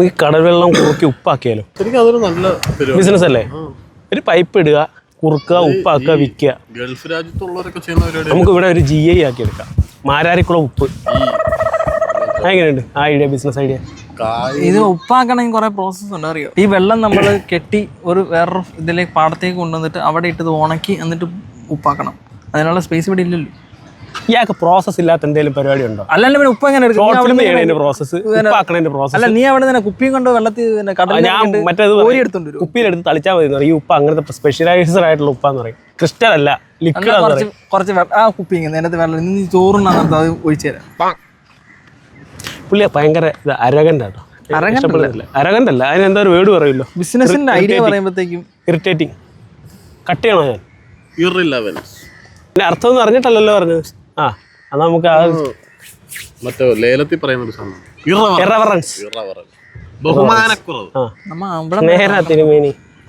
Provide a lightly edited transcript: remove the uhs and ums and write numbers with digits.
ഈ കടൽവെള്ളം കുറുക്കി ഉപ്പാക്കിയാലോ? ശരിക്കും അതൊരു നല്ല ബിസിനസ് അല്ലേ? ഒരു പൈപ്പ് ഇടുക, കുറുക്കുക, ഉപ്പാക്കുക, വിൽക്കുക. ഗൾഫ് രാജ്യത്തുള്ളവരൊക്കെ ചെയ്യുന്ന പരിപാടി നമുക്ക് ഇവിടെ ഒരു GI ആക്കി എടുക്കാം. മാരാരിക്കുളം ഉപ്പ്. എങ്ങനെയുണ്ട് ആ ഐഡിയ, ബിസിനസ് ഐഡിയ? ഇത് ഉപ്പാക്കണമെങ്കിൽ കുറെ പ്രോസസ്സ് ഉണ്ട്, അറിയോ? ഈ വെള്ളം നമ്മൾ കെട്ടി ഒരു വേറൊരു ഇതിലേക്ക് പാടത്തേക്ക് കൊണ്ടുവന്നിട്ട് അവിടെ ഇട്ടത് ഉണക്കി എന്നിട്ട് ഉപ്പാക്കണം. അതിനുള്ള സ്പേസ് ഇവിടെ ഇല്ലല്ലോ. ഇയാൾക്ക് പ്രോസസ് ഇല്ലാത്ത എന്തെങ്കിലും പരിപാടി ഉണ്ടോ? അല്ലാണ്ട് പിന്നെ ഉപ്പ് എങ്ങനെ എടുക്കും? പ്രോസസ് പ്രോസസ് അല്ല, നീ അവിടെ തന്നെ കുപ്പിയും കൊണ്ട് വെള്ളത്തിൽ ഞാൻ മറ്റേത് കുപ്പിയിലെടുത്ത് തളിച്ചാൽ മതി. ഈ ഉപ്പ് അങ്ങനത്തെ സ്പെഷ്യലൈസ്ഡ് ആയിട്ടുള്ള ഉപ്പാന്ന് പറയും. ക്രിസ്റ്റൽ അല്ല, ലിക്വിഡ്. കുറച്ച് ആ കുപ്പി അതിനകത്ത് വെള്ളം നീ ചോറുണ്ടാകുന്നത് അത് ഒഴിച്ചു തരാം. പുള്ളിയെ ഭയങ്കര അരകണ്ടാട്ടോ. അരകണ്ട അല്ല, അതിന് എന്താ ഒരു വേർഡ് പറയുമല്ലോ, ബിസിനസിന്റെ ഐഡിയ പറയുമ്പോഴത്തേക്കും ഇറിറ്റേറ്റിംഗ്. കട്ട് ചെയ്യണോ ഞാൻ? പിന്നെ അർത്ഥം ഒന്നും അറിഞ്ഞിട്ടല്ലല്ലോ പറഞ്ഞത്. ആ അത് നമുക്ക് മറ്റേ ലേലത്തിൽ പറയുന്ന ഒരു സാധനം ഇറവറൻസ്, ബഹുമാനക്കുറവ്. നേരാ തിരുമേനി.